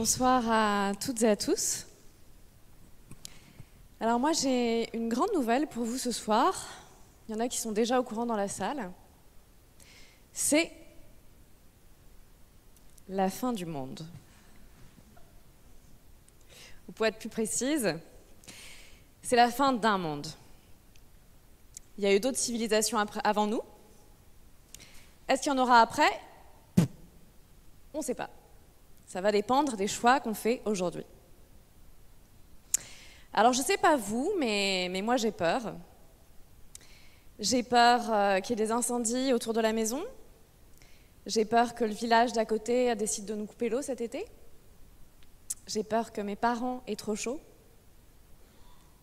Bonsoir à toutes et à tous. Alors moi j'ai une grande nouvelle pour vous ce soir. Il y en a qui sont déjà au courant dans la salle. C'est la fin du monde. Ou pour être plus précise, c'est la fin d'un monde. Il y a eu d'autres civilisations avant nous. Est-ce qu'il y en aura après? On ne sait pas. Ça va dépendre des choix qu'on fait aujourd'hui. Alors je ne sais pas vous, mais moi j'ai peur. J'ai peur qu'il y ait des incendies autour de la maison. J'ai peur que le village d'à côté décide de nous couper l'eau cet été. J'ai peur que mes parents aient trop chaud.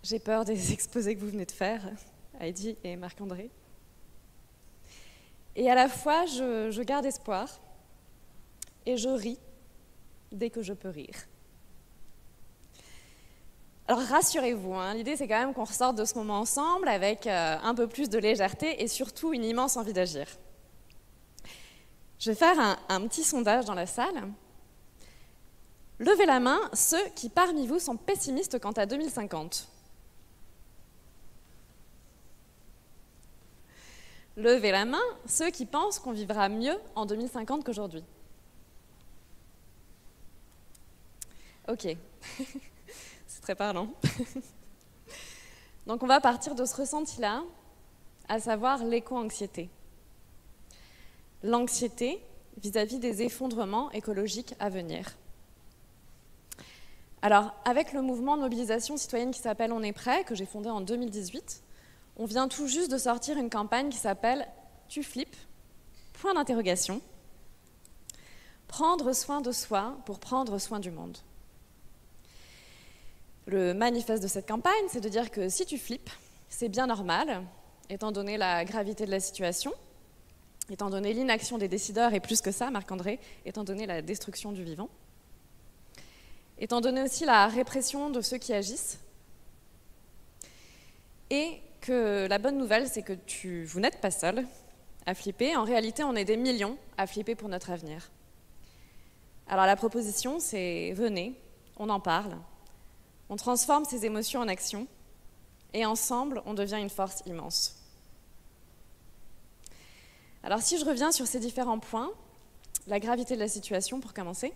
J'ai peur des exposés que vous venez de faire, Heidi et Marc-André. Et à la fois, je garde espoir et je ris dès que je peux rire. Alors rassurez-vous, l'idée c'est quand même qu'on ressorte de ce moment ensemble avec un peu plus de légèreté et surtout une immense envie d'agir. Je vais faire un petit sondage dans la salle. Levez la main ceux qui parmi vous sont pessimistes quant à 2050. Levez la main ceux qui pensent qu'on vivra mieux en 2050 qu'aujourd'hui. Ok, c'est très parlant. Donc on va partir de ce ressenti-là, à savoir l'éco-anxiété. L'anxiété vis-à-vis des effondrements écologiques à venir. Alors, avec le mouvement de mobilisation citoyenne qui s'appelle On est prêt, que j'ai fondé en 2018, on vient tout juste de sortir une campagne qui s'appelle « Tu flippes ?» point d'interrogation. Prendre soin de soi pour prendre soin du monde. Le manifeste de cette campagne, c'est de dire que si tu flippes, c'est bien normal, étant donné la gravité de la situation, étant donné l'inaction des décideurs, et plus que ça, Marc-André, étant donné la destruction du vivant, étant donné aussi la répression de ceux qui agissent, et que la bonne nouvelle, c'est que vous n'êtes pas seul à flipper. En réalité, on est des millions à flipper pour notre avenir. Alors la proposition, c'est venez, on en parle, on transforme ces émotions en action, et ensemble, on devient une force immense. Alors si je reviens sur ces différents points, la gravité de la situation pour commencer,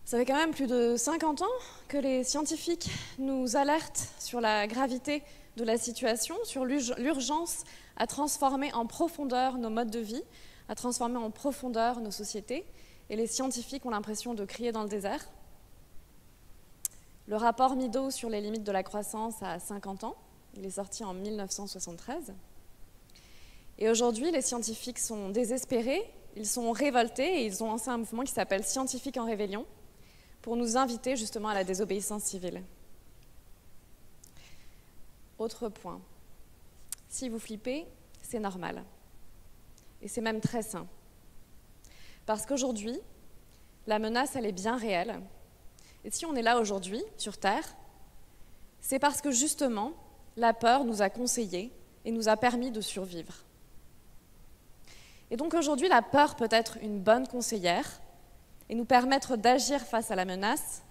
ça fait quand même plus de 50 ans que les scientifiques nous alertent sur la gravité de la situation, sur l'urgence à transformer en profondeur nos modes de vie, à transformer en profondeur nos sociétés, et les scientifiques ont l'impression de crier dans le désert. Le rapport Meadows sur les limites de la croissance a 50 ans, il est sorti en 1973. Et aujourd'hui, les scientifiques sont désespérés, ils sont révoltés et ils ont lancé un mouvement qui s'appelle Scientifiques en rébellion pour nous inviter justement à la désobéissance civile. Autre point, si vous flippez, c'est normal. Et c'est même très sain. Parce qu'aujourd'hui, la menace, elle est bien réelle. Et si on est là aujourd'hui, sur Terre, c'est parce que justement, la peur nous a conseillé et nous a permis de survivre. Et donc aujourd'hui, la peur peut être une bonne conseillère et nous permettre d'agir face à la menace,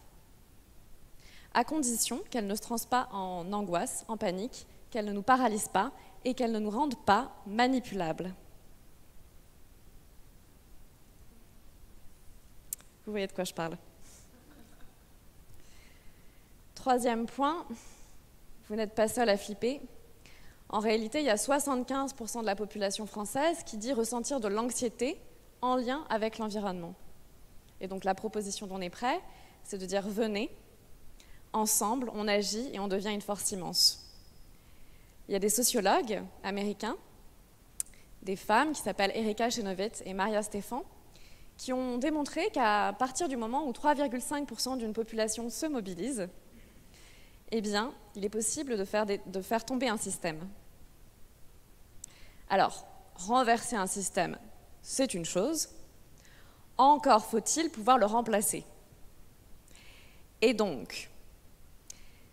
à condition qu'elle ne se transforme pas en angoisse, en panique, qu'elle ne nous paralyse pas et qu'elle ne nous rende pas manipulables. Vous voyez de quoi je parle. Troisième point, vous n'êtes pas seul à flipper. En réalité, il y a 75% de la population française qui dit ressentir de l'anxiété en lien avec l'environnement. Et donc la proposition d'On est prêt, c'est de dire venez, ensemble, on agit et on devient une force immense. Il y a des sociologues américains, des femmes qui s'appellent Erika Chenoweth et Maria Stephan, qui ont démontré qu'à partir du moment où 3,5% d'une population se mobilise, eh bien, il est possible de faire tomber un système. Alors, renverser un système, c'est une chose, encore faut-il pouvoir le remplacer. Et donc,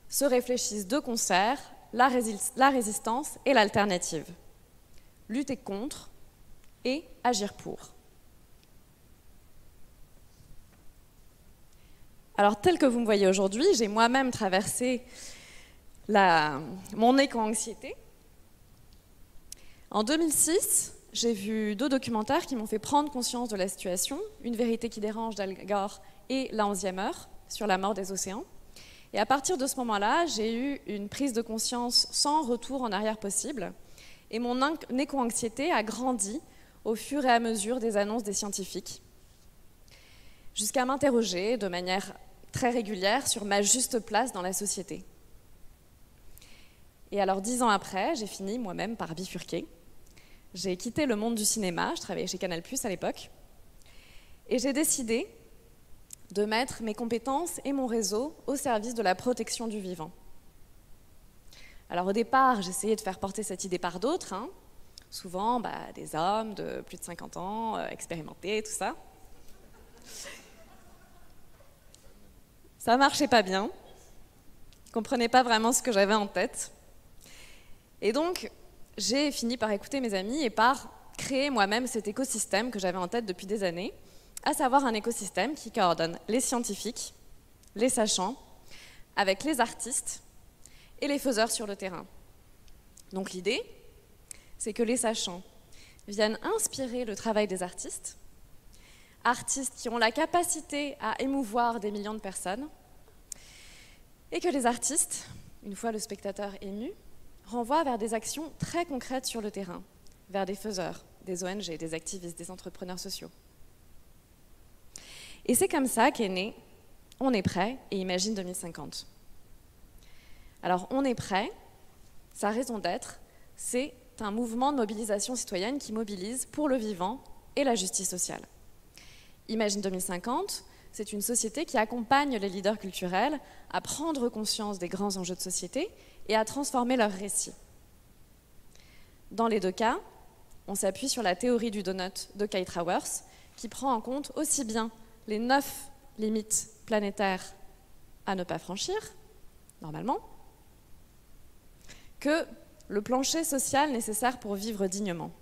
se réfléchissent de concert la résistance et l'alternative. Lutter contre et agir pour. Alors, tel que vous me voyez aujourd'hui, j'ai moi-même traversé mon éco-anxiété. En 2006, j'ai vu 2 documentaires qui m'ont fait prendre conscience de la situation, Une vérité qui dérange d'Al Gore et La 11e heure, sur la mort des océans. Et à partir de ce moment-là, j'ai eu une prise de conscience sans retour en arrière possible. Et mon éco-anxiété a grandi au fur et à mesure des annonces des scientifiques, jusqu'à m'interroger de manière très régulière sur ma juste place dans la société. Et alors 10 ans après, j'ai fini moi-même par bifurquer. J'ai quitté le monde du cinéma, je travaillais chez Canal+ à l'époque, et j'ai décidé de mettre mes compétences et mon réseau au service de la protection du vivant. Alors au départ, j'essayais de faire porter cette idée par d'autres, souvent des hommes de plus de 50 ans, expérimentés, tout ça. Ça marchait pas bien, ils ne comprenaient pas vraiment ce que j'avais en tête. Et donc, j'ai fini par écouter mes amis et par créer moi-même cet écosystème que j'avais en tête depuis des années, à savoir un écosystème qui coordonne les scientifiques, les sachants, avec les artistes et les faiseurs sur le terrain. Donc l'idée, c'est que les sachants viennent inspirer le travail des artistes qui ont la capacité à émouvoir des millions de personnes, et que les artistes, une fois le spectateur ému, renvoient vers des actions très concrètes sur le terrain, vers des faiseurs, des ONG, des activistes, des entrepreneurs sociaux. Et c'est comme ça qu'est né On est prêt et Imagine 2050. Alors On est prêt, sa raison d'être, c'est un mouvement de mobilisation citoyenne qui mobilise pour le vivant et la justice sociale. Imagine 2050, c'est une société qui accompagne les leaders culturels à prendre conscience des grands enjeux de société et à transformer leurs récits. Dans les 2 cas, on s'appuie sur la théorie du donut de Kate Raworth, qui prend en compte aussi bien les 9 limites planétaires à ne pas franchir, normalement, que le plancher social nécessaire pour vivre dignement.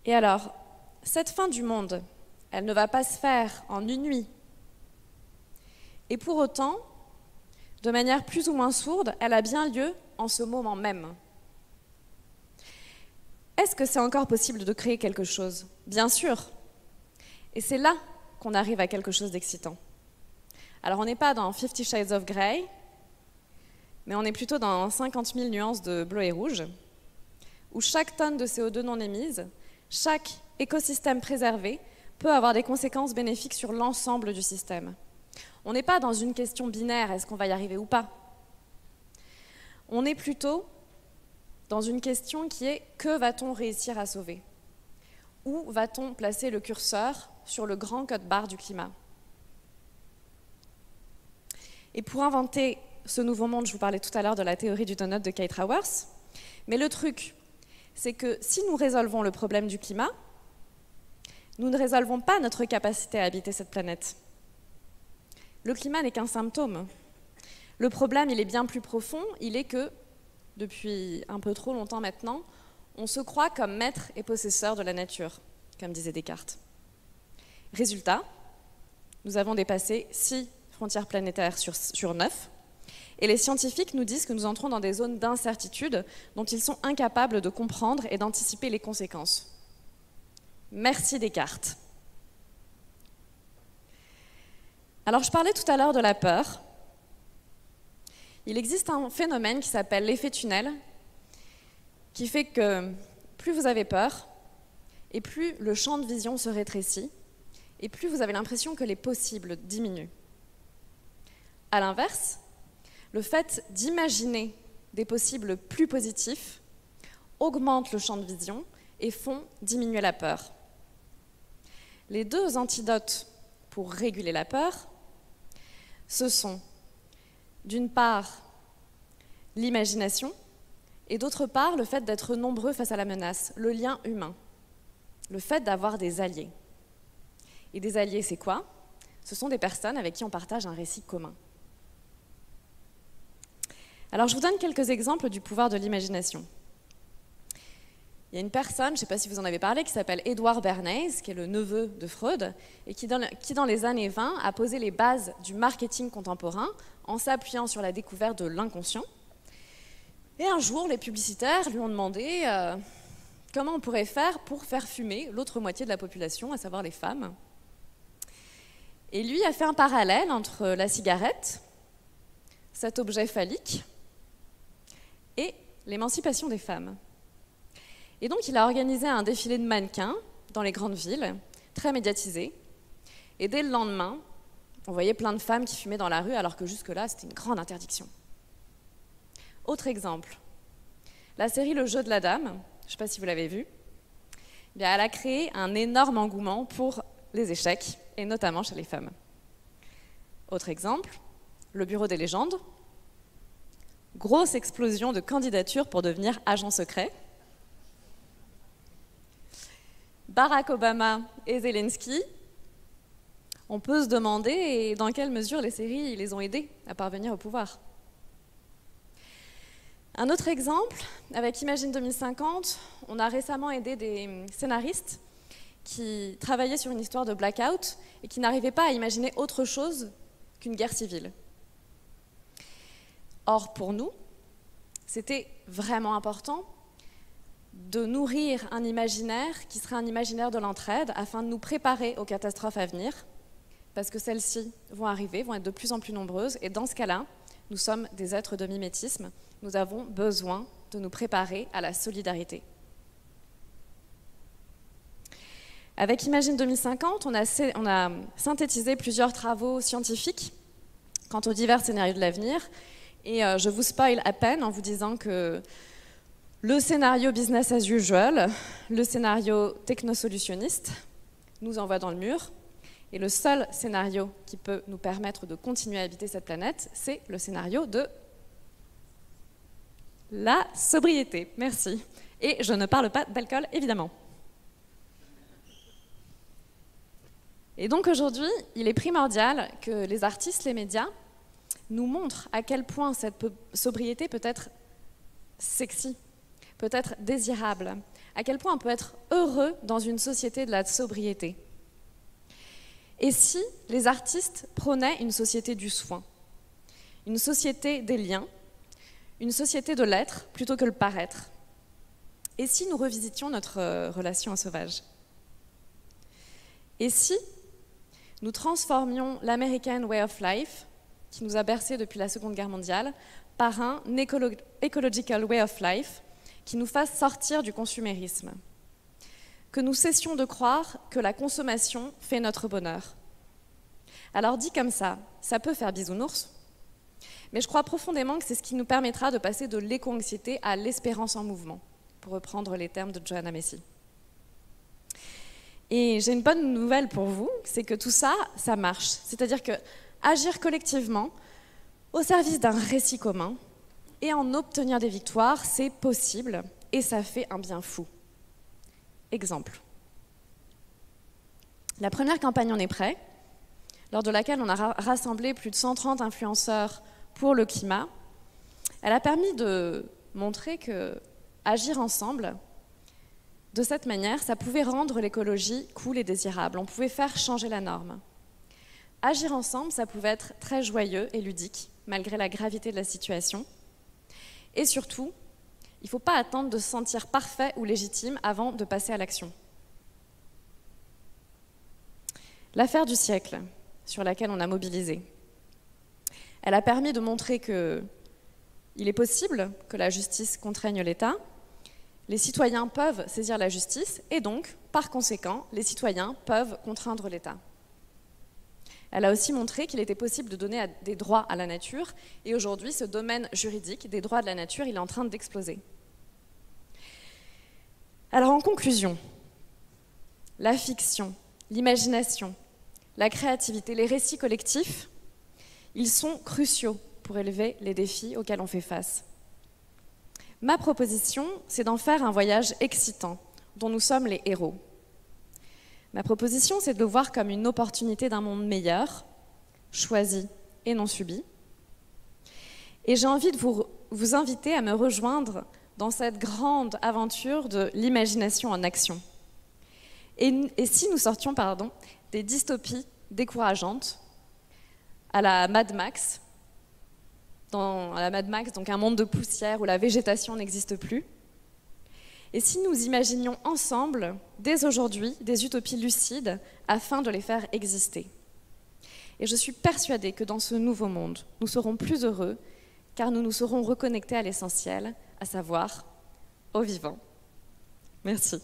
Et alors, cette fin du monde, elle ne va pas se faire en une nuit. Et pour autant, de manière plus ou moins sourde, elle a bien lieu en ce moment même. Est-ce que c'est encore possible de créer quelque chose? Bien sûr. Et c'est là qu'on arrive à quelque chose d'excitant. Alors on n'est pas dans 50 Shades of Grey, mais on est plutôt dans 50 000 nuances de bleu et rouge, où chaque tonne de CO2 non émise, chaque écosystème préservé peut avoir des conséquences bénéfiques sur l'ensemble du système. On n'est pas dans une question binaire, est-ce qu'on va y arriver ou pas? On est plutôt dans une question qui est que va-t-on réussir à sauver? Où va-t-on placer le curseur sur le grand code-barre du climat? Et pour inventer ce nouveau monde, je vous parlais tout à l'heure de la théorie du donut de Kate Raworth, mais le truc, c'est que si nous résolvons le problème du climat, nous ne résolvons pas notre capacité à habiter cette planète. Le climat n'est qu'un symptôme. Le problème, il est bien plus profond, il est que, depuis un peu trop longtemps maintenant, on se croit comme maître et possesseur de la nature, comme disait Descartes. Résultat, nous avons dépassé 6 frontières planétaires sur 9, et les scientifiques nous disent que nous entrons dans des zones d'incertitude dont ils sont incapables de comprendre et d'anticiper les conséquences. Merci Descartes. Alors je parlais tout à l'heure de la peur. Il existe un phénomène qui s'appelle l'effet tunnel, qui fait que plus vous avez peur, et plus le champ de vision se rétrécit, et plus vous avez l'impression que les possibles diminuent. À l'inverse, le fait d'imaginer des possibles plus positifs augmente le champ de vision et font diminuer la peur. Les 2 antidotes pour réguler la peur, ce sont d'une part l'imagination et d'autre part le fait d'être nombreux face à la menace, le lien humain, le fait d'avoir des alliés. Et des alliés, c'est quoi? Ce sont des personnes avec qui on partage un récit commun. Alors je vous donne quelques exemples du pouvoir de l'imagination. Il y a une personne, je ne sais pas si vous en avez parlé, qui s'appelle Edward Bernays, qui est le neveu de Freud, et qui dans les années 20 a posé les bases du marketing contemporain en s'appuyant sur la découverte de l'inconscient. Et un jour, les publicitaires lui ont demandé comment on pourrait faire pour faire fumer l'autre moitié de la population, à savoir les femmes. Et lui a fait un parallèle entre la cigarette, cet objet phallique, et l'émancipation des femmes. Et donc il a organisé un défilé de mannequins dans les grandes villes, très médiatisé. Et dès le lendemain, on voyait plein de femmes qui fumaient dans la rue, alors que jusque-là, c'était une grande interdiction. Autre exemple, la série Le Jeu de la Dame, je ne sais pas si vous l'avez vue, elle a créé un énorme engouement pour les échecs, et notamment chez les femmes. Autre exemple, Le Bureau des légendes, grosse explosion de candidatures pour devenir agent secret. Barack Obama et Zelensky, on peut se demander dans quelle mesure les séries les ont aidés à parvenir au pouvoir. Un autre exemple, avec Imagine 2050, on a récemment aidé des scénaristes qui travaillaient sur une histoire de blackout et qui n'arrivaient pas à imaginer autre chose qu'une guerre civile. Or, pour nous, c'était vraiment important de nourrir un imaginaire qui serait un imaginaire de l'entraide afin de nous préparer aux catastrophes à venir, parce que celles-ci vont arriver, vont être de plus en plus nombreuses, et dans ce cas-là, nous sommes des êtres de mimétisme, nous avons besoin de nous préparer à la solidarité. Avec Imagine 2050, on a synthétisé plusieurs travaux scientifiques quant aux divers scénarios de l'avenir, et je vous spoil à peine en vous disant que le scénario business as usual, le scénario technosolutionniste, nous envoie dans le mur. Et le seul scénario qui peut nous permettre de continuer à habiter cette planète, c'est le scénario de la sobriété. Merci. Et je ne parle pas d'alcool, évidemment. Et donc aujourd'hui, il est primordial que les artistes, les médias, nous montrent à quel point cette sobriété peut être sexy, peut être désirable, à quel point on peut être heureux dans une société de la sobriété. Et si les artistes prônaient une société du soin, une société des liens, une société de l'être plutôt que le paraître? Et si nous revisitions notre relation au sauvage? Et si nous transformions l'American Way of Life, qui nous a bercés depuis la Seconde Guerre mondiale, par un Ecological Way of Life, qui nous fasse sortir du consumérisme, que nous cessions de croire que la consommation fait notre bonheur. Alors dit comme ça peut faire bisounours, mais je crois profondément que c'est ce qui nous permettra de passer de l'éco-anxiété à l'espérance en mouvement, pour reprendre les termes de Joanna Macy. Et j'ai une bonne nouvelle pour vous, c'est que tout ça, ça marche. C'est-à-dire que agir collectivement, au service d'un récit commun, et en obtenir des victoires, c'est possible, et ça fait un bien fou. Exemple. La première campagne On est prêt, lors de laquelle on a rassemblé plus de 130 influenceurs pour le climat, elle a permis de montrer que agir ensemble, de cette manière, ça pouvait rendre l'écologie cool et désirable. On pouvait faire changer la norme. Agir ensemble, ça pouvait être très joyeux et ludique, malgré la gravité de la situation. Et surtout, il ne faut pas attendre de se sentir parfait ou légitime avant de passer à l'action. L'affaire du siècle, sur laquelle on a mobilisé, elle a permis de montrer qu'il est possible que la justice contraigne l'État, les citoyens peuvent saisir la justice et donc, par conséquent, les citoyens peuvent contraindre l'État. Elle a aussi montré qu'il était possible de donner des droits à la nature, et aujourd'hui, ce domaine juridique des droits de la nature, il est en train d'exploser. Alors, en conclusion, la fiction, l'imagination, la créativité, les récits collectifs, ils sont cruciaux pour élever les défis auxquels on fait face. Ma proposition, c'est d'en faire un voyage excitant, dont nous sommes les héros. Ma proposition, c'est de le voir comme une opportunité d'un monde meilleur, choisi et non subi. Et j'ai envie de vous inviter à me rejoindre dans cette grande aventure de l'imagination en action. Et si nous sortions des dystopies décourageantes à la Mad Max, donc un monde de poussière où la végétation n'existe plus, et si nous imaginions ensemble, dès aujourd'hui, des utopies lucides afin de les faire exister. Et je suis persuadée que dans ce nouveau monde, nous serons plus heureux car nous nous serons reconnectés à l'essentiel, à savoir au vivant. Merci.